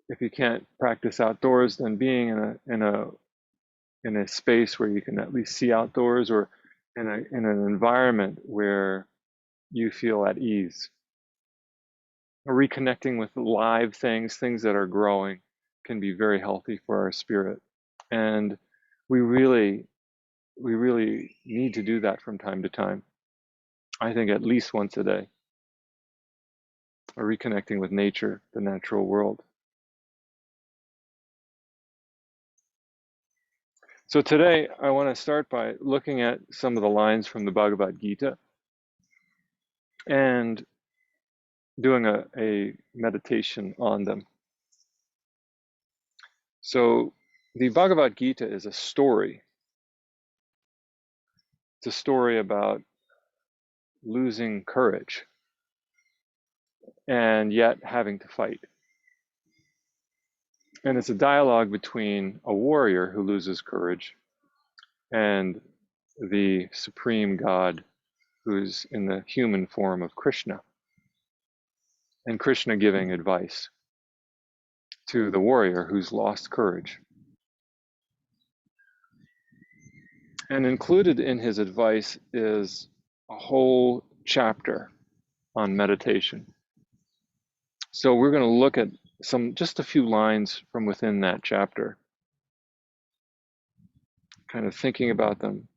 if you can't practice outdoors, then being in a space where you can at least see outdoors, or in an environment where you feel at ease. Reconnecting with live things that are growing, can be very healthy for our spirit. And we really, we really need to do that from time to time. I think at least once a day, or reconnecting with nature, the natural world. So today I want to start by looking at some of the lines from the Bhagavad Gita and doing a meditation on them. So the Bhagavad Gita is a story. It's a story about losing courage and yet having to fight. And it's a dialogue between a warrior who loses courage and the supreme God, who's in the human form of Krishna. And Krishna giving advice to the warrior who's lost courage. And included in his advice is a whole chapter on meditation. So we're going to look at just a few lines from within that chapter, kind of thinking about them,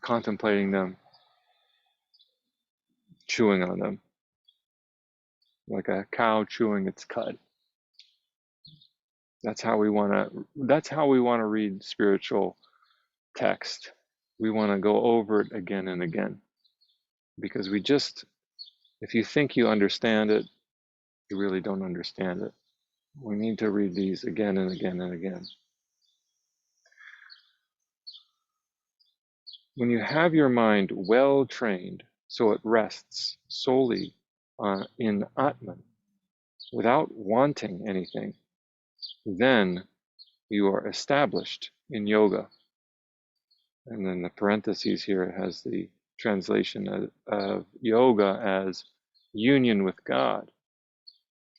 contemplating them, chewing on them, like a cow chewing its cud. That's how we want to read spiritual text. We want to go over it again and again, because if you think you understand it, you really don't understand it. We need to read these again and again and again. When you have your mind well trained so it rests solely in Atman, without wanting anything, then you are established in yoga. And then the parentheses here has the translation of yoga as union with God.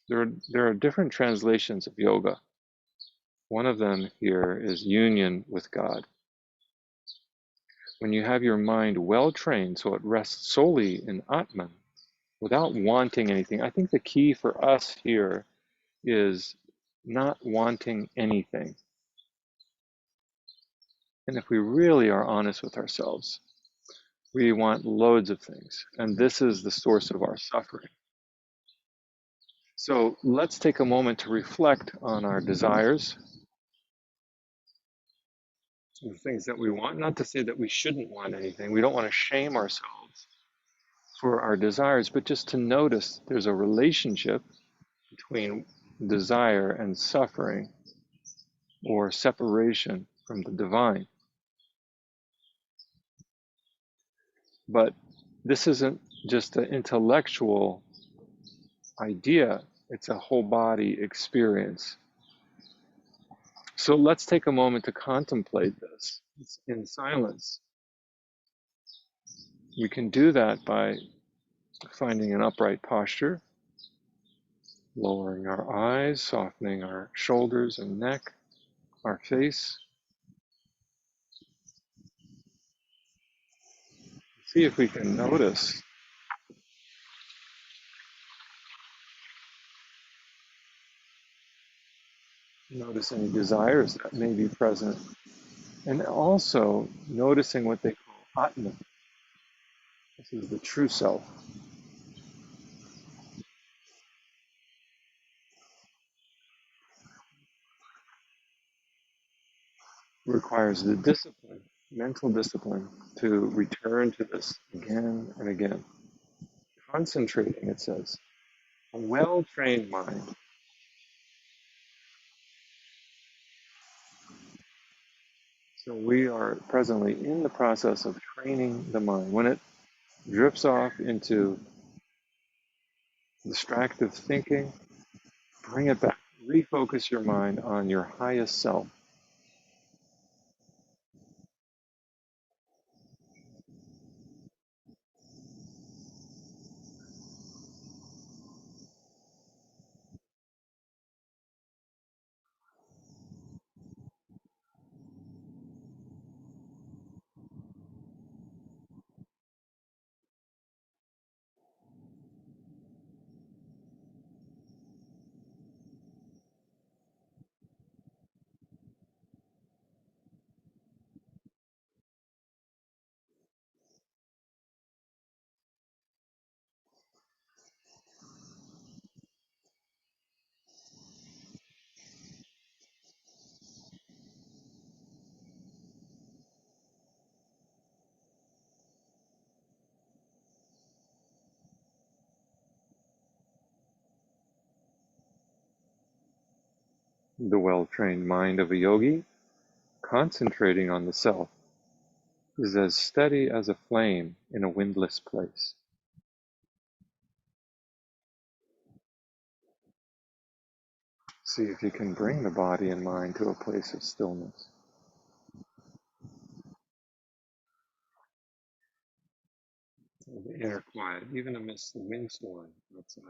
There are different translations of yoga. One of them here is union with God. When you have your mind well trained so it rests solely in Atman, without wanting anything. I think the key for us here is not wanting anything. And if we really are honest with ourselves, we want loads of things. And this is the source of our suffering. So let's take a moment to reflect on our desires, the things that we want. Not to say that we shouldn't want anything. We don't want to shame ourselves for our desires, but just to notice there's a relationship between desire and suffering, or separation from the divine. But this isn't just an intellectual idea, it's a whole body experience. So let's take a moment to contemplate this in silence. We can do that by finding an upright posture, lowering our eyes, softening our shoulders and neck, our face. See if we can notice any desires that may be present, and also noticing what they call Atman. This is the true self. It requires the discipline, mental discipline, to return to this again and again. Concentrating, it says, a well-trained mind. So we are presently in the process of training the mind. When it drifts off into distractive thinking, bring it back. Refocus your mind on your highest self. The well-trained mind of a yogi, concentrating on the self, is as steady as a flame in a windless place. See if you can bring the body and mind to a place of stillness. The inner quiet, even amidst the windstorm outside.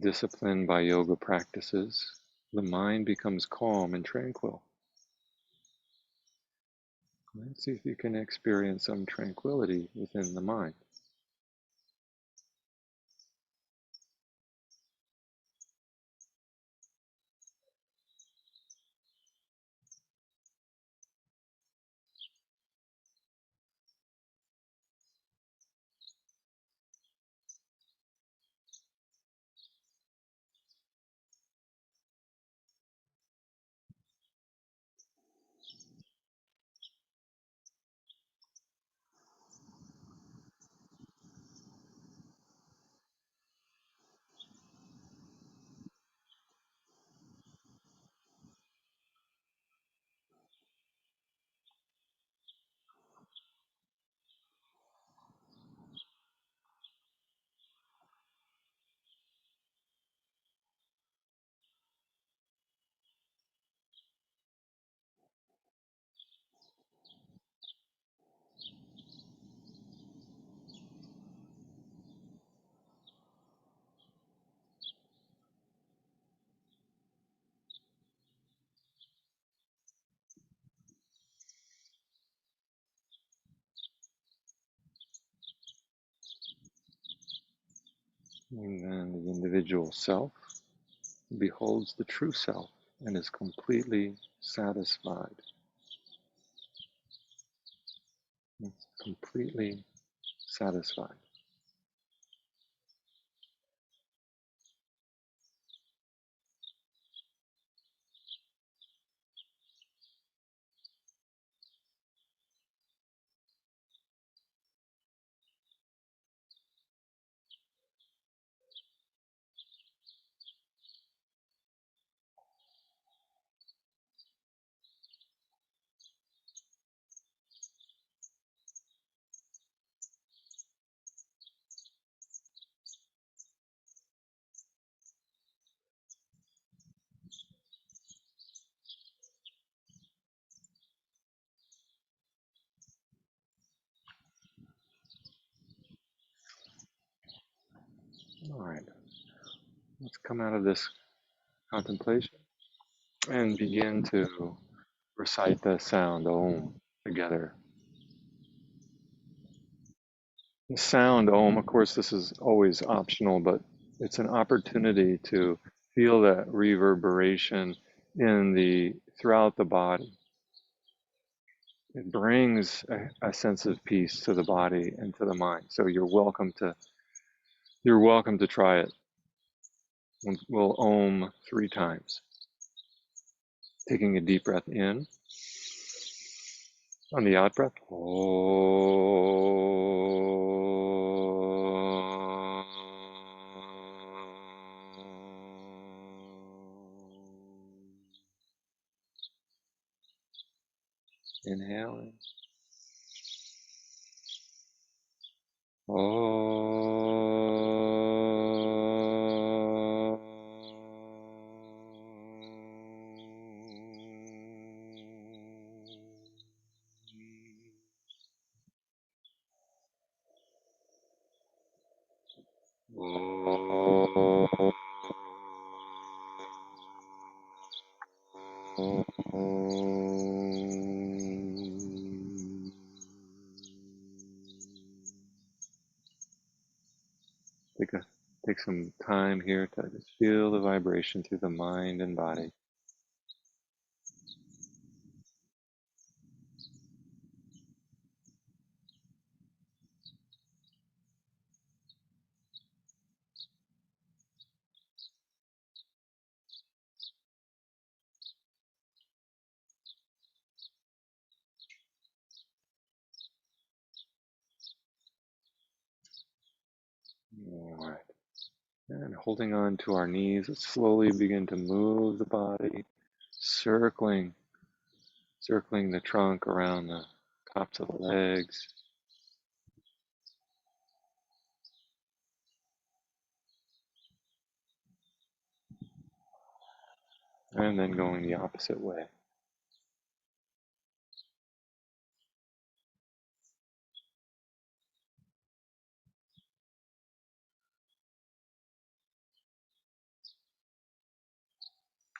Disciplined by yoga practices, the mind becomes calm and tranquil. Let's see if you can experience some tranquility within the mind. And then the individual self beholds the true self and is completely satisfied. It's completely satisfied. All right, let's come out of this contemplation and begin to recite the sound Om together. The sound Om, of course, this is always optional, but it's an opportunity to feel that reverberation throughout the body. It brings a sense of peace to the body and to the mind. So you're welcome to try it. We'll Om 3 times. Taking a deep breath in. On the out breath, inhaling. Take some time here to just feel the vibration through the mind and body. All right. And holding on to our knees, let's slowly begin to move the body, circling the trunk around the tops of the legs, and then going the opposite way.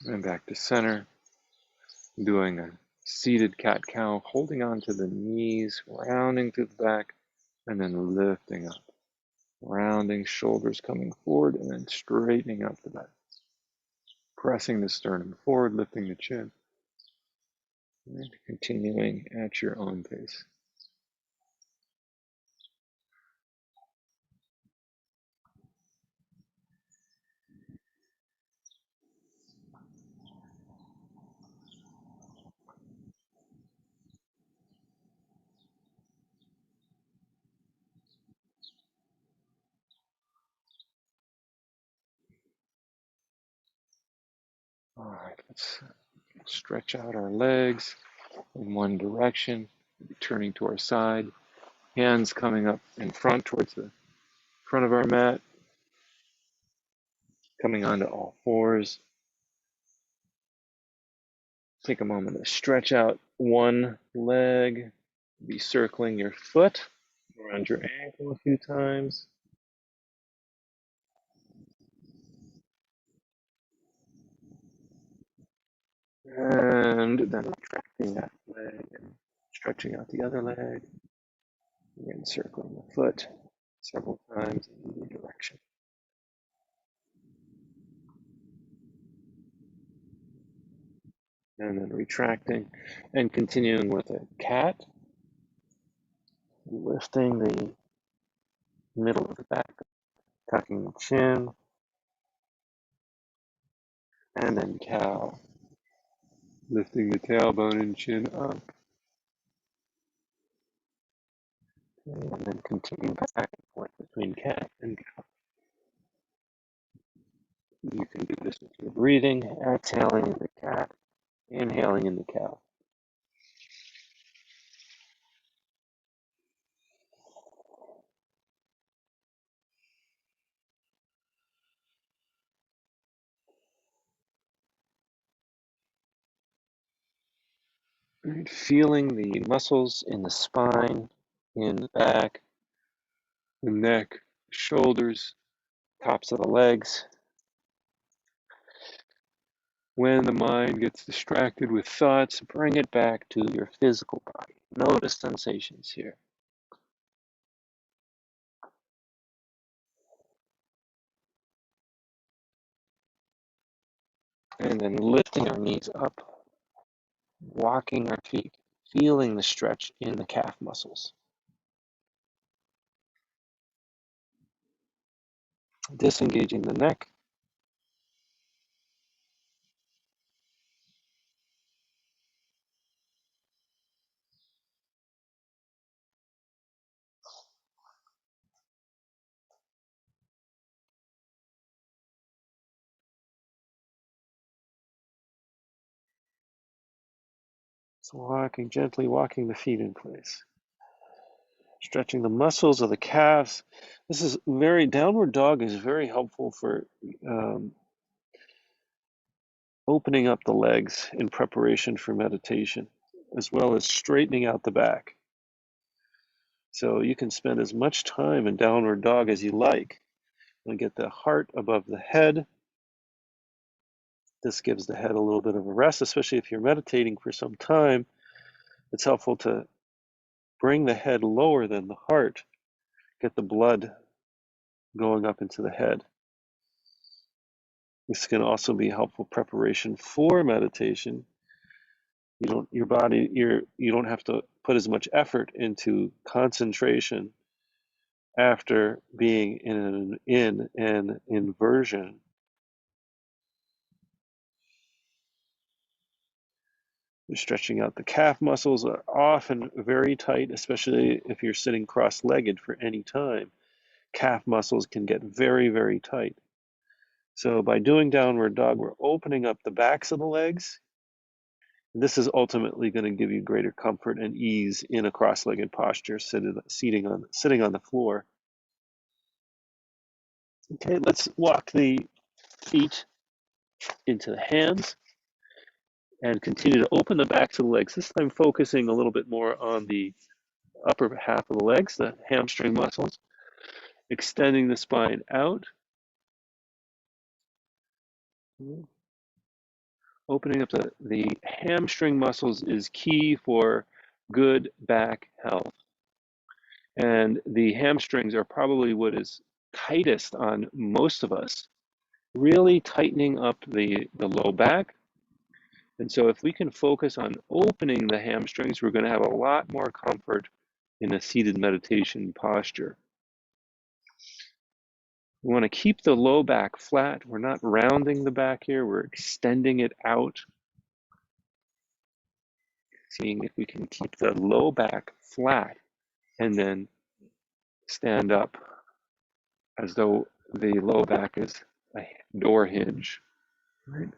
And back to center, doing a seated cat-cow, holding on to the knees, rounding through the back, and then lifting up. Rounding, shoulders coming forward, and then straightening up the back. Pressing the sternum forward, lifting the chin. And continuing at your own pace. All right, let's stretch out our legs in one direction, turning to our side. Hands coming up in front towards the front of our mat, coming onto all fours. Take a moment to stretch out one leg, be circling your foot around your ankle a few times. And then retracting that leg and stretching out the other leg. Again, circling the foot several times in either direction. And then retracting and continuing with a cat, lifting the middle of the back, tucking the chin, and then cow, lifting the tailbone and chin up, and then continue back and forth between cat and cow. You can do this with your breathing, exhaling in the cat, inhaling in the cow. Right, feeling the muscles in the spine, in the back, the neck, shoulders, tops of the legs. When the mind gets distracted with thoughts, bring it back to your physical body. Notice sensations here. And then lifting our knees up, walking our feet, feeling the stretch in the calf muscles. Disengaging the neck. So gently walking the feet in place. Stretching the muscles of the calves. Downward dog is very helpful for opening up the legs in preparation for meditation, as well as straightening out the back. So you can spend as much time in downward dog as you like and get the heart above the head, This gives the head a little bit of a rest, especially if you're meditating for some time. It's helpful to bring the head lower than the heart, get the blood going up into the head. This can also be helpful preparation for meditation. You don't have to put as much effort into concentration after being in an inversion. You're stretching out the calf muscles are often very tight, especially if you're sitting cross-legged for any time. Calf muscles can get very, very tight. So by doing downward dog, we're opening up the backs of the legs. This is ultimately going to give you greater comfort and ease in a cross-legged posture, sitting on the floor. Okay, let's walk the feet into the hands and continue to open the backs of the legs. This time focusing a little bit more on the upper half of the legs, the hamstring muscles, extending the spine out. Opening up the hamstring muscles is key for good back health. And the hamstrings are probably what is tightest on most of us, really tightening up the low back. And so if we can focus on opening the hamstrings, we're going to have a lot more comfort in a seated meditation posture. We want to keep the low back flat. We're not rounding the back here, we're extending it out. Seeing if we can keep the low back flat and then stand up as though the low back is a door hinge, right?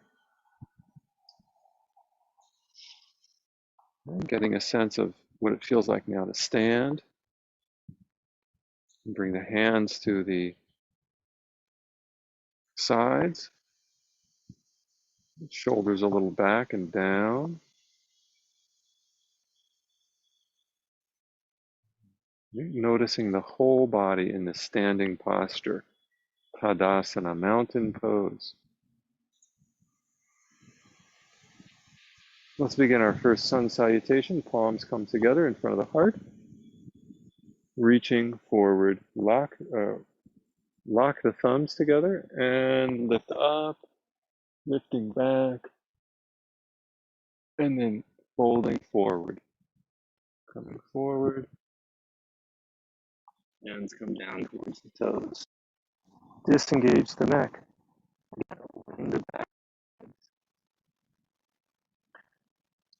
Getting a sense of what it feels like now to stand. Bring the hands to the sides, shoulders a little back and down. Noticing the whole body in the standing posture, Tadasana, mountain pose. Let's begin our first sun salutation. Palms come together in front of the heart. Reaching forward, lock the thumbs together and lift up, lifting back, and then folding forward. Coming forward, hands come down towards the toes. Disengage the neck. Bring the back.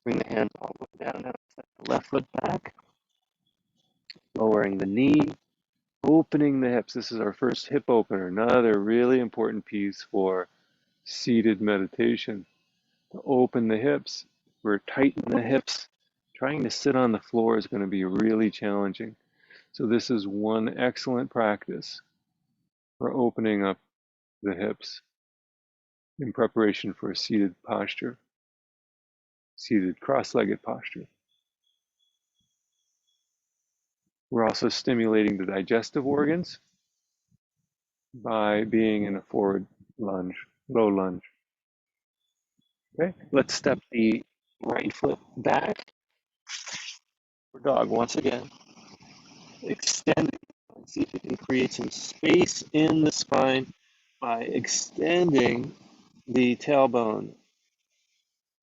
Bring the hands all the way down. Now step the left foot back. Lowering the knee. Opening the hips. This is our first hip opener. Another really important piece for seated meditation. To open the hips. We're tighten the hips. Trying to sit on the floor is going to be really challenging. So this is one excellent practice for opening up the hips in preparation for a seated posture, seated cross-legged posture. We're also stimulating the digestive organs by being in a forward lunge, low lunge. Okay, let's step the right foot back for dog once again. Extend it. See if you can create some space in the spine by extending the tailbone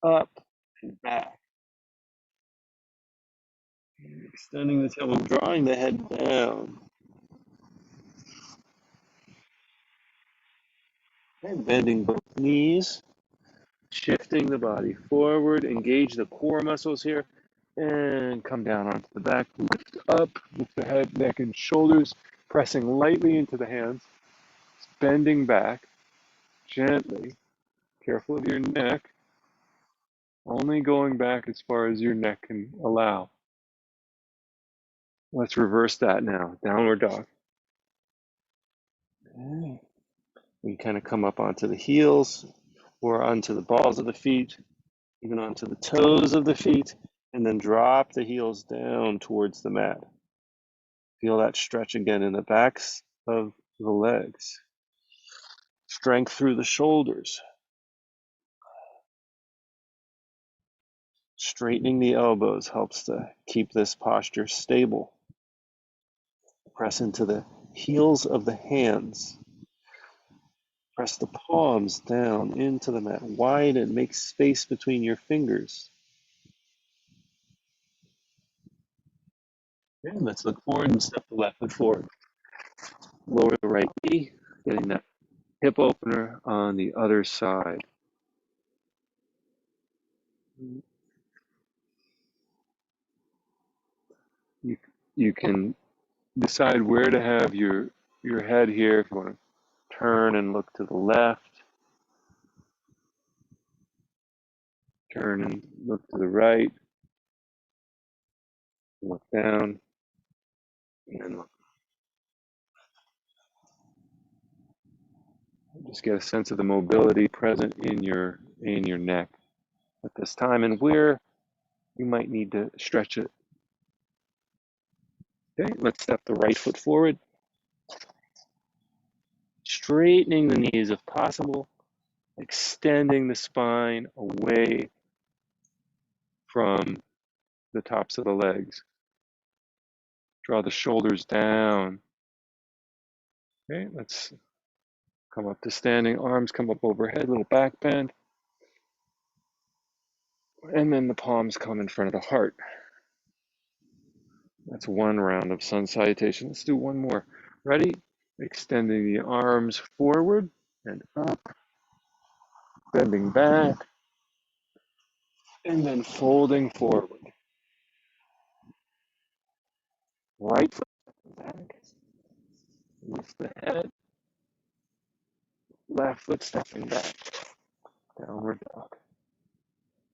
up and back. Extending the tailbone, drawing the head down. Okay, bending both knees, shifting the body forward, engage the core muscles here, and come down onto the back. Lift up with the head, neck, and shoulders, pressing lightly into the hands, bending back gently. Careful of your neck, only going back as far as your neck can allow. Let's reverse that now. Downward dog. Okay. We kind of come up onto the heels or onto the balls of the feet, even onto the toes of the feet, and then drop the heels down towards the mat. Feel that stretch again in the backs of the legs. Strength through the shoulders. Straightening the elbows helps to keep this posture stable. Press into the heels of the hands. Press the palms down into the mat. Widen, make space between your fingers. And let's look forward and step the left foot forward. Lower the right knee, getting that hip opener on the other side. You can decide where to have your head here. If you want to turn and look to the left, turn and look to the right, look down, and then look. Just get a sense of the mobility present in your neck at this time, and where you might need to stretch it. Okay, let's step the right foot forward, straightening the knees if possible, extending the spine away from the tops of the legs. Draw the shoulders down. Okay, let's come up to standing. Arms come up overhead, little back bend. And then the palms come in front of the heart. That's one round of sun salutation. Let's do one more. Ready? Extending the arms forward and up, bending back, and then folding forward. Right foot back, lift the head, left foot stepping back, downward dog.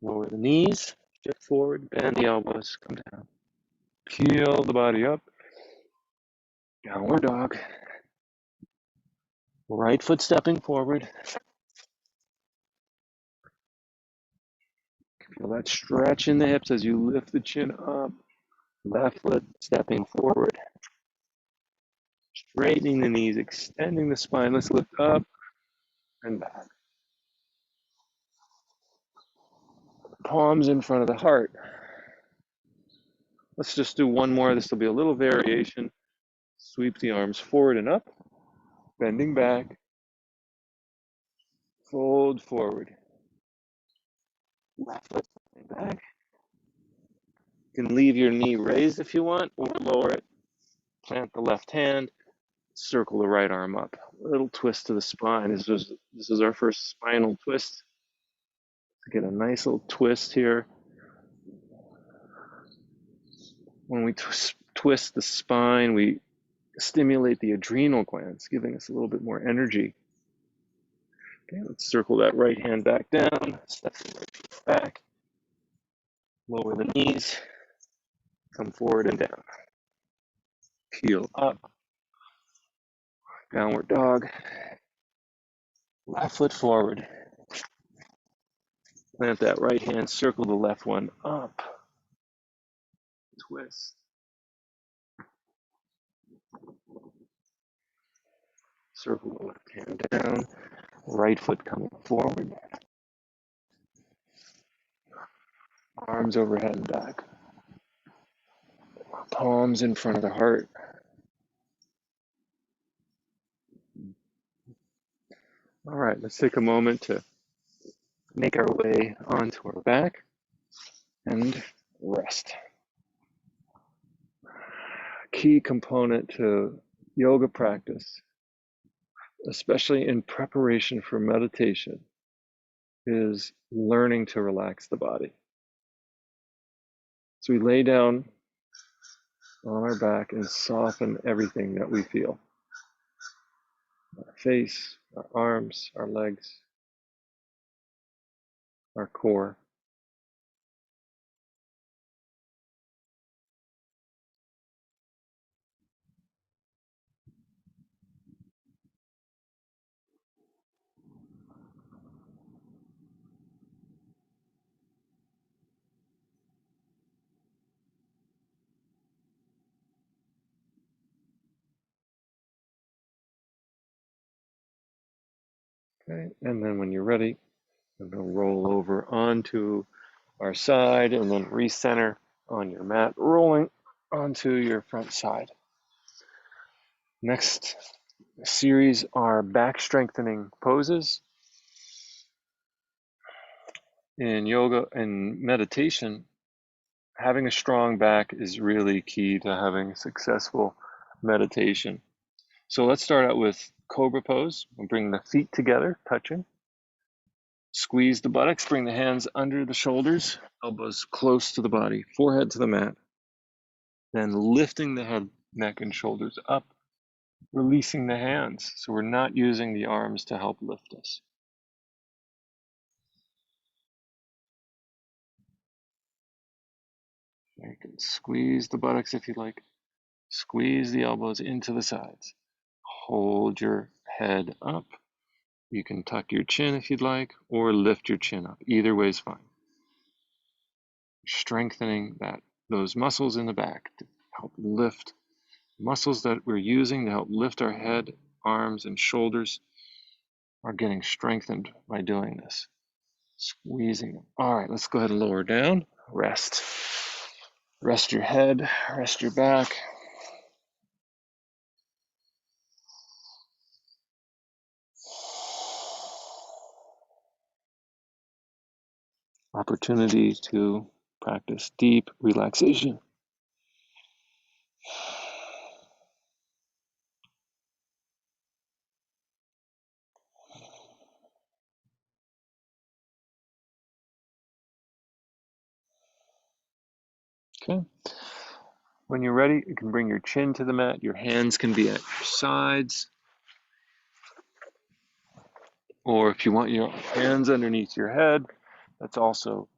Lower the knees, shift forward, bend the elbows, come down. Peel the body up, downward dog. Right foot stepping forward. Feel that stretch in the hips as you lift the chin up. Left foot stepping forward. Straightening the knees, extending the spine. Let's lift up and back. Palms in front of the heart. Let's just do one more. This will be a little variation. Sweep the arms forward and up, bending back. Fold forward. Left foot back. You can leave your knee raised if you want, or lower it. Plant the left hand. Circle the right arm up. A little twist to the spine. This is our first spinal twist. Get a nice little twist here. When we twist the spine, we stimulate the adrenal glands, giving us a little bit more energy. Okay, let's circle that right hand back down. Step the right foot back. Lower the knees. Come forward and down. Peel up. Downward dog. Left foot forward. Plant that right hand. Circle the left one up. Twist. Circle the left hand down. Right foot coming forward. Arms overhead and back. Palms in front of the heart. All right, let's take a moment to make our way onto our back and rest. Key component to yoga practice, especially in preparation for meditation, is learning to relax the body. So we lay down on our back and soften everything that we feel. Our face, our arms, our legs, our core. Okay, and then when you're ready, I'm going to roll over onto our side, and then recenter on your mat, rolling onto your front side. Next series are back strengthening poses. In yoga and meditation, having a strong back is really key to having a successful meditation. So let's start out with cobra pose. We'll bring the feet together, touching. Squeeze the buttocks, bring the hands under the shoulders, elbows close to the body, forehead to the mat. Then lifting the head, neck, and shoulders up, releasing the hands. So we're not using the arms to help lift us. You can squeeze the buttocks if you like. Squeeze the elbows into the sides. Hold your head up. You can tuck your chin if you'd like, or lift your chin up. Either way is fine. Strengthening those muscles in the back to help lift. Muscles that we're using to help lift our head, arms, and shoulders are getting strengthened by doing this. Squeezing them. All right, let's go ahead and lower down. Rest. Rest your head, rest your back. Opportunity to practice deep relaxation. Okay. When you're ready, you can bring your chin to the mat. Your hands can be at your sides. Or if you want your hands underneath your head, that's also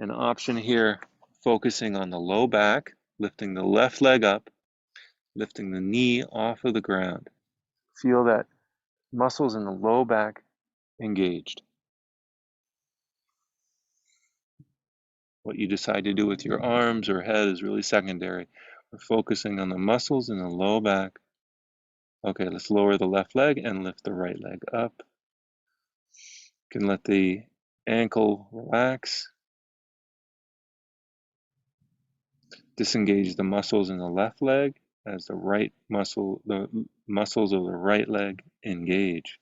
an option here. Focusing on the low back, lifting the left leg up, lifting the knee off of the ground. Feel that muscles in the low back engaged. What you decide to do with your arms or head is really secondary. We're focusing on the muscles in the low back. Okay, let's lower the left leg and lift the right leg up. You can let the ankle relax. Disengage the muscles in the left leg as the muscles of the right leg engage.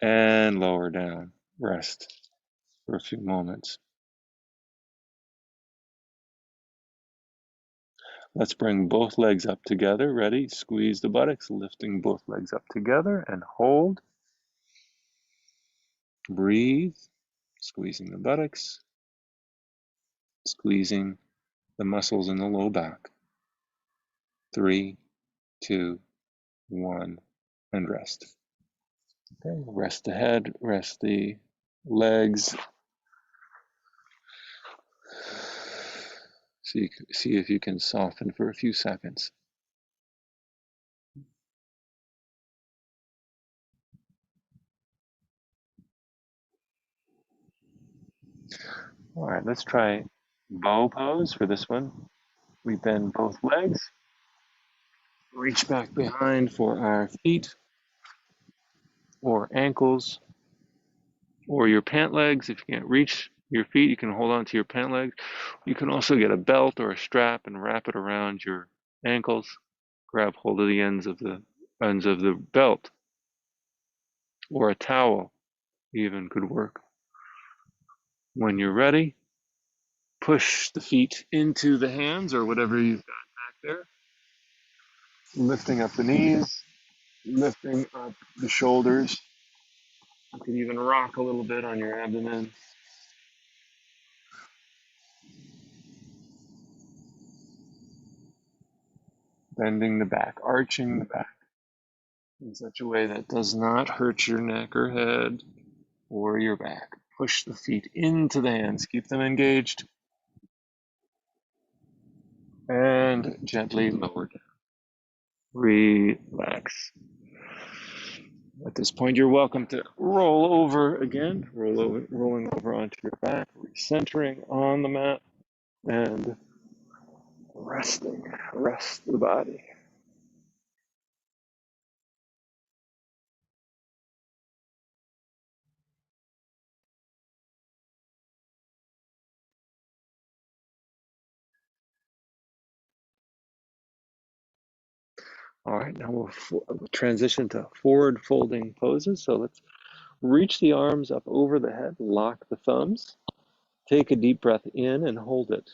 And lower down. Rest for a few moments. Let's bring both legs up together. Ready? Squeeze the buttocks, lifting both legs up together and hold. Breathe, squeezing the buttocks, squeezing the muscles in the low back. 3, 2, 1, and rest. Okay, rest the head, rest the legs. See if you can soften for a few seconds. All right, let's try bow pose for this one. We bend both legs, reach back behind for our feet or ankles or your pant legs. If you can't reach your feet, you can hold on to your pant legs. You can also get a belt or a strap and wrap it around your ankles. Grab hold of the ends of the belt, or a towel even could work. When you're ready, push the feet into the hands or whatever you've got back there, lifting up the knees, lifting up the shoulders. You can even rock a little bit on your abdomen. Bending the back, arching the back in such a way that does not hurt your neck or head or your back. Push the feet into the hands, keep them engaged, and gently lower down. Relax. At this point, you're welcome to roll over again, rolling over onto your back, recentering on the mat, and resting. Rest the body. All right, now we'll transition to forward folding poses. So let's reach the arms up over the head, lock the thumbs, take a deep breath in and hold it.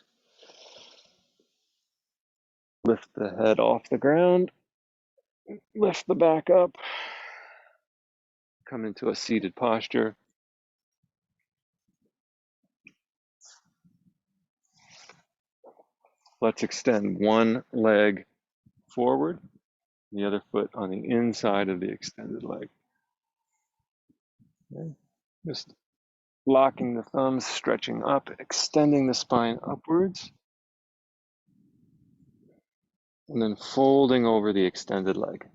Lift the head off the ground, lift the back up, come into a seated posture. Let's extend one leg forward, the other foot on the inside of the extended leg. Okay. Just locking the thumbs, stretching up, extending the spine upwards, and then folding over the extended leg.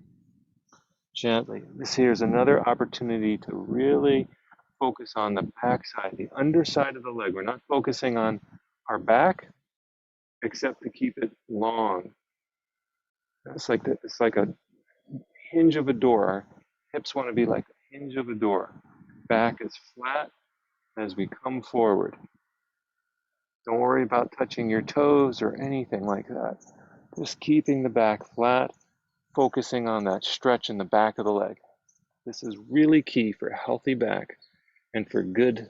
Gently. This here is another opportunity to really focus on the back side, the underside of the leg. We're not focusing on our back, except to keep it long. It's like a hinge of a door. Our hips want to be like a hinge of a door. Back is flat as we come forward. Don't worry about touching your toes or anything like that. Just keeping the back flat, focusing on that stretch in the back of the leg. This is really key for a healthy back and for good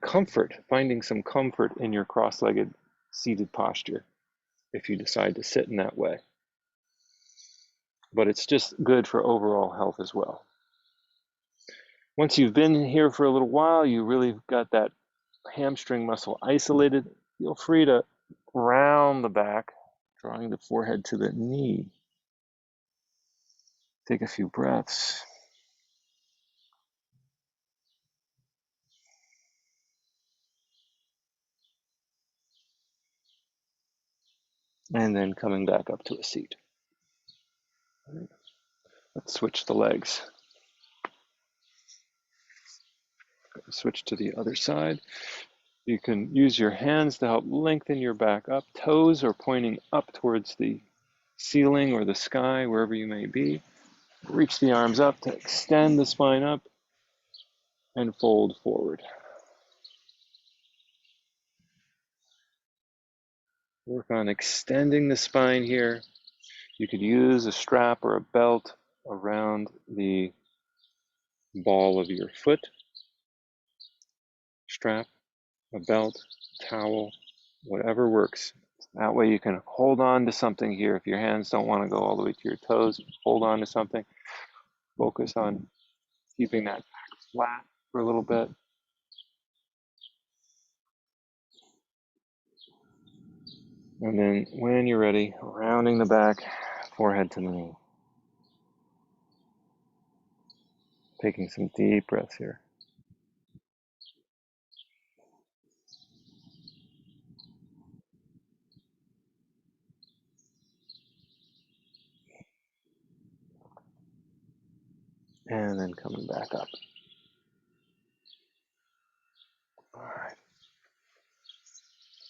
comfort, finding some comfort in your cross-legged seated posture if you decide to sit in that way. But it's just good for overall health as well. Once you've been here for a little while, you really got that hamstring muscle isolated, feel free to round the back, drawing the forehead to the knee. Take a few breaths. And then coming back up to a seat. Let's switch the legs. Switch to the other side. You can use your hands to help lengthen your back up. Toes are pointing up towards the ceiling or the sky, wherever you may be. Reach the arms up to extend the spine up and fold forward. Work on extending the spine here. You could use a strap or a belt around the ball of your foot. Strap, a belt, towel, whatever works. That way you can hold on to something here. If your hands don't want to go all the way to your toes, hold on to something. Focus on keeping that back flat for a little bit. And then when you're ready, rounding the back, forehead to the knee. Taking some deep breaths here. And then coming back up. All right.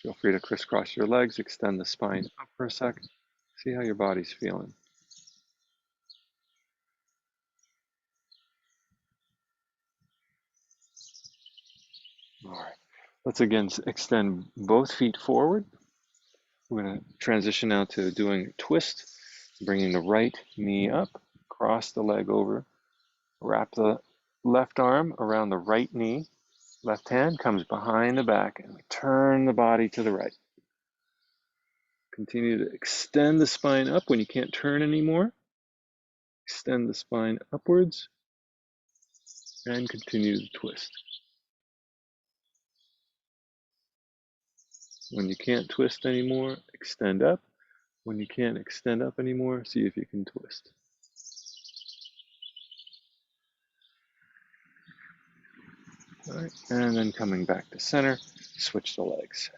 Feel free to crisscross your legs, extend the spine up for a sec. See how your body's feeling. All right. Let's again extend both feet forward. We're going to transition now to doing a twist, bringing the right knee up, cross the leg over, wrap the left arm around the right knee, left hand comes behind the back, and we turn the body to the right. Continue to extend the spine up when you can't turn anymore. Extend the spine upwards and continue to twist. When you can't twist anymore, extend up. When you can't extend up anymore, see if you can twist. All right, and then coming back to center, switch the legs.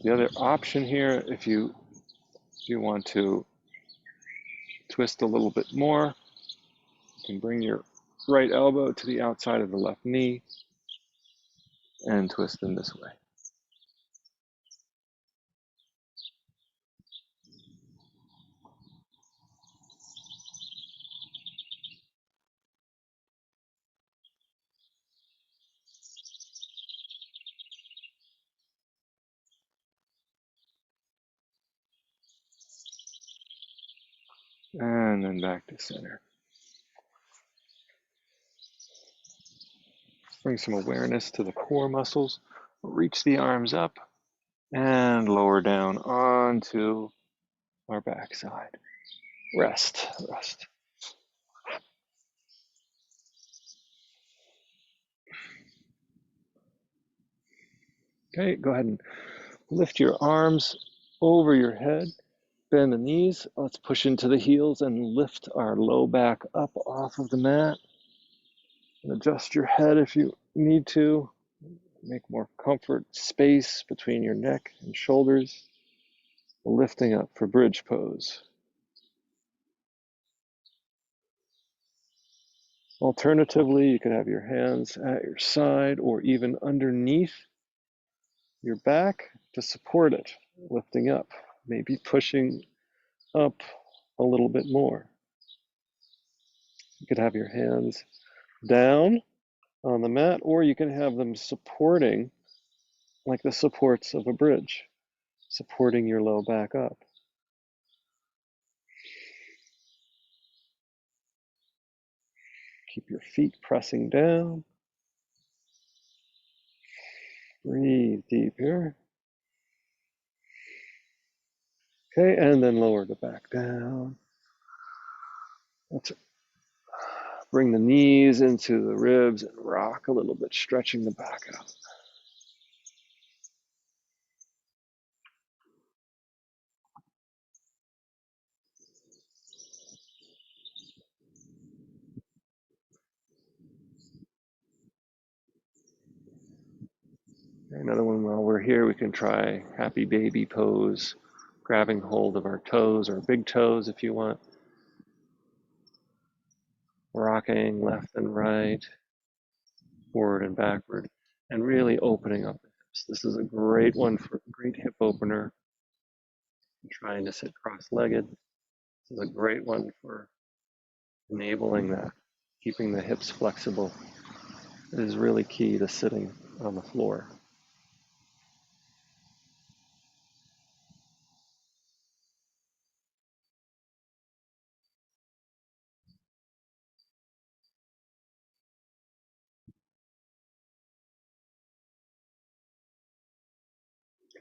The other option here, if you want to twist a little bit more, you can bring your right elbow to the outside of the left knee and twist in this way. and then back to center. Bring some awareness to the core muscles. Reach the arms up and lower down onto our backside. Rest, rest. Okay, go ahead and lift your arms over your head. Bend the knees. Let's push into the heels and lift our low back up off of the mat. And adjust your head if you need to. Make more comfort space between your neck and shoulders. Lifting up for bridge pose. Alternatively, you could have your hands at your side or even underneath your back to support it, lifting up, maybe pushing up a little bit more. You could have your hands down on the mat, or you can have them supporting, like the supports of a bridge, supporting your low back up. Keep your feet pressing down. Breathe deep here. Okay, and then lower the back down. Let's bring the knees into the ribs and rock a little bit, stretching the back out. Another one while we're here, we can try happy baby pose, grabbing hold of our toes or big toes if you want. Rocking left and right, forward and backward, and really opening up the hips. This is a great one for a great hip opener. Trying to sit cross-legged. This is a great one for enabling that, keeping the hips flexible. It is really key to sitting on the floor.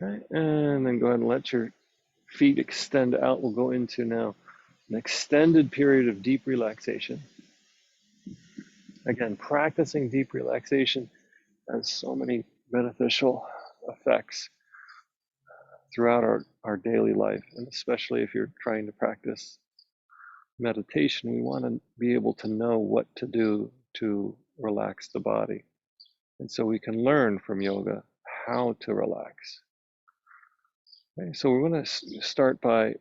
Okay, and then go ahead and let your feet extend out. We'll go into now an extended period of deep relaxation. Again, practicing deep relaxation has so many beneficial effects throughout our daily life, and especially if you're trying to practice meditation, we want to be able to know what to do to relax the body. And so we can learn from yoga how to relax. Okay, so we're going to start by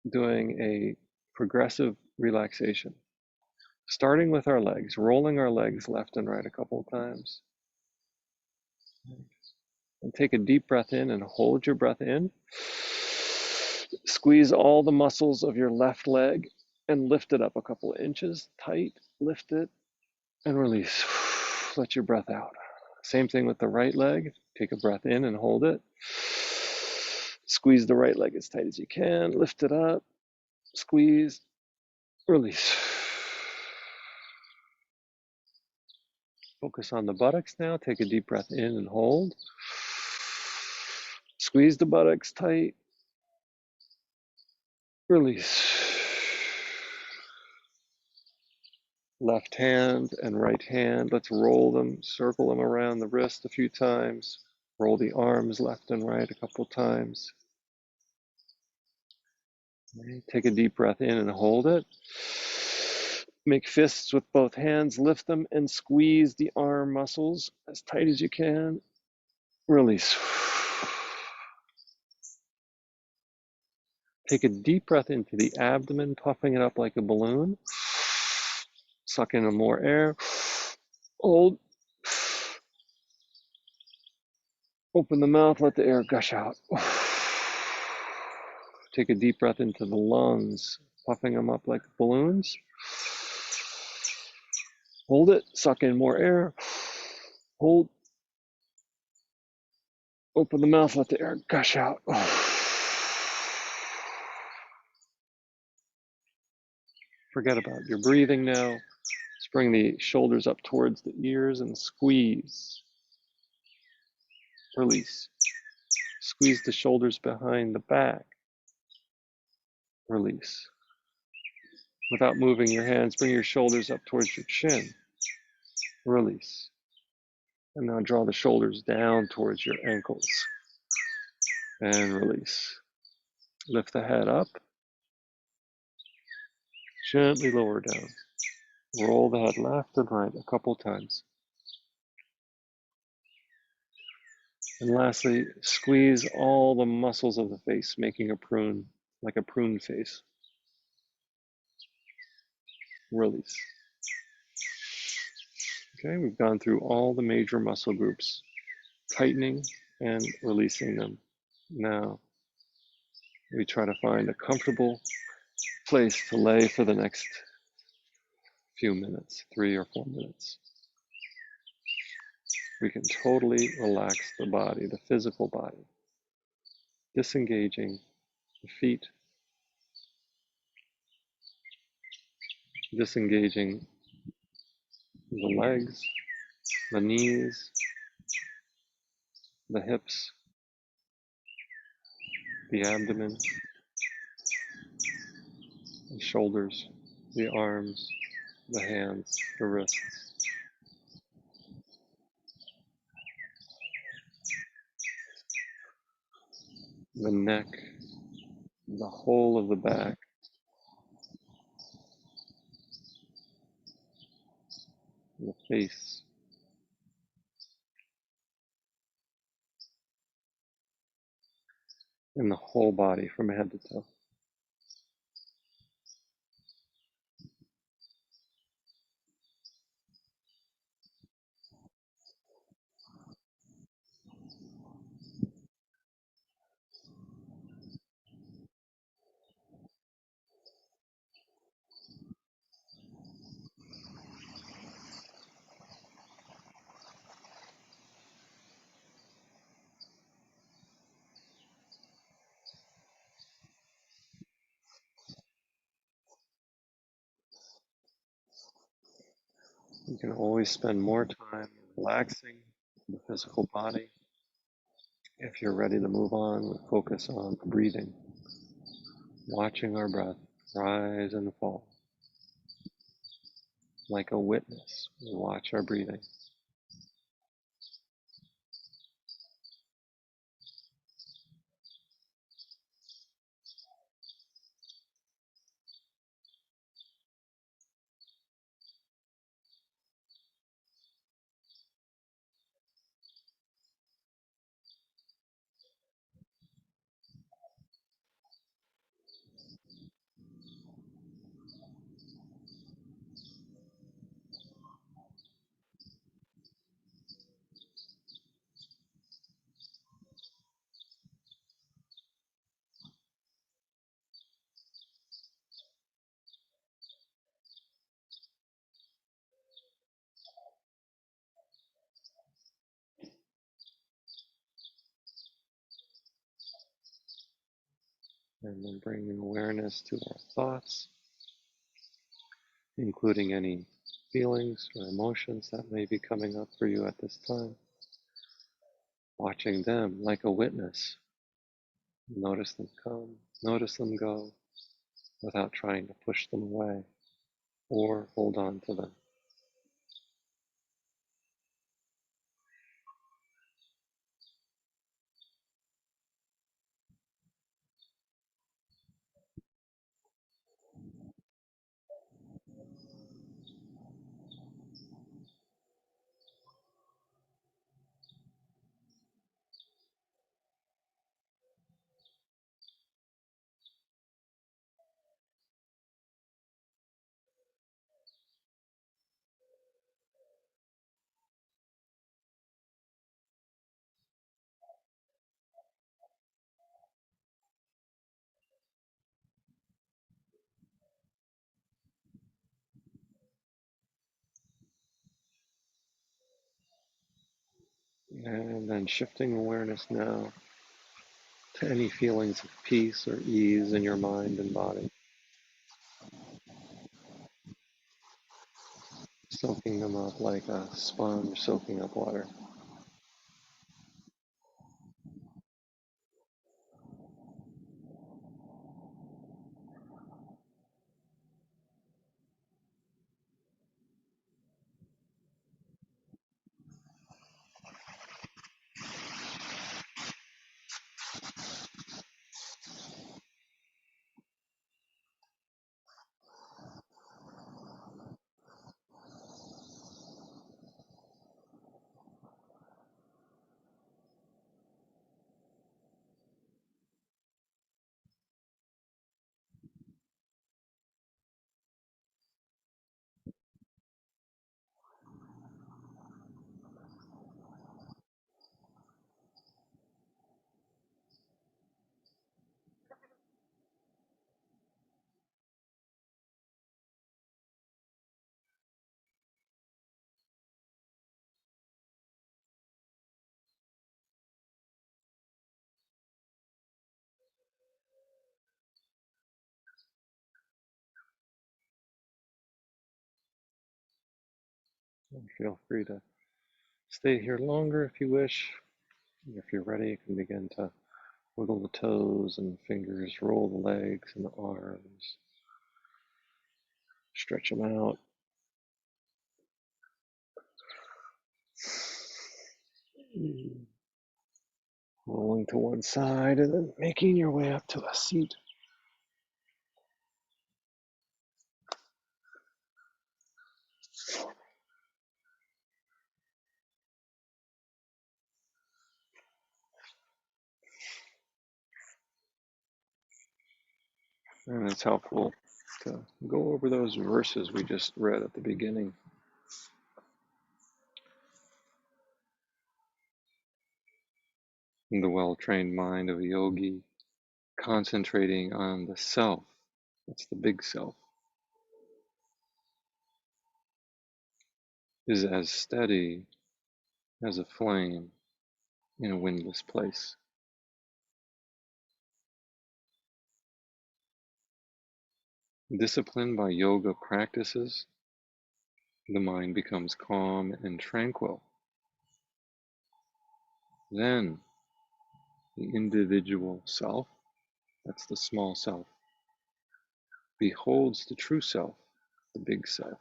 doing a progressive relaxation, starting with our legs, rolling our legs left and right a couple of times. And take a deep breath in and hold your breath in. Squeeze all the muscles of your left leg and lift it up a couple of inches, tight, lift it, and release. Let your breath out. Same thing with the right leg. Take a breath in and hold it. Squeeze the right leg as tight as you can, lift it up, squeeze, release. Focus on the buttocks now. Take a deep breath in and hold. Squeeze the buttocks tight, release. Left hand and right hand, let's roll them, circle them around the wrist a few times. Roll the arms left and right a couple times. Take a deep breath in and hold it. Make fists with both hands, lift them and squeeze the arm muscles as tight as you can. Release. Take a deep breath into the abdomen, puffing it up like a balloon. Suck in more air. Hold. Open the mouth, let the air gush out. Take a deep breath into the lungs, puffing them up like balloons. Hold it, suck in more air. Hold. Open the mouth, let the air gush out. Forget about your breathing now. Just bring the shoulders up towards the ears and squeeze. Release. Squeeze the shoulders behind the back. Release. Without moving your hands, bring your shoulders up towards your chin. Release. And now draw the shoulders down towards your ankles. And release. Lift the head up. Gently lower down. Roll the head left and right a couple times. And lastly, squeeze all the muscles of the face, making a prune, like a prune face. Release. Okay, we've gone through all the major muscle groups, tightening and releasing them. Now, we try to find a comfortable place to lay for the next few minutes, 3 or 4 minutes. We can totally relax the body, the physical body, disengaging the feet, disengaging the legs, the knees, the hips, the abdomen, the shoulders, the arms, the hands, the wrists. The neck, the whole of the back, the face, and the whole body from head to toe. You can always spend more time relaxing the physical body. If you're ready to move on, we focus on breathing, watching our breath rise and fall. Like a witness, we watch our breathing. And then bringing awareness to our thoughts, including any feelings or emotions that may be coming up for you at this time. Watching them like a witness. Notice them come, notice them go, without trying to push them away or hold on to them. And then shifting awareness now to any feelings of peace or ease in your mind and body. soaking them up like a sponge soaking up water. And feel free to stay here longer if you wish. If you're ready, you can begin to wiggle the toes and fingers, roll the legs and the arms, stretch them out. Rolling to one side and then making your way up to a seat. And it's helpful to go over those verses we just read at the beginning. The well-trained mind of a yogi, concentrating on the self, that's the big self, is as steady as a flame in a windless place. Disciplined by yoga practices, the mind becomes calm and tranquil. Then the individual self, that's the small self, beholds the true self, the big self,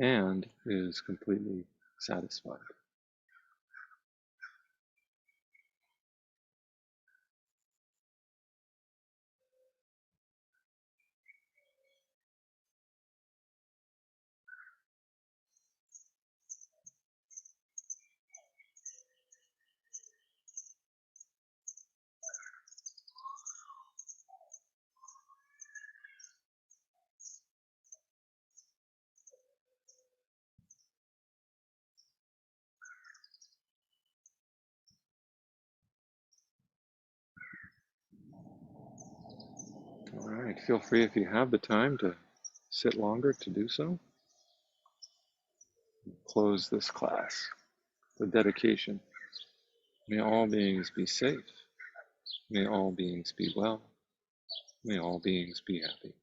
and is completely satisfied. All right, feel free if you have the time to sit longer to do so. Close this class with dedication. May all beings be safe. May all beings be well. May all beings be happy.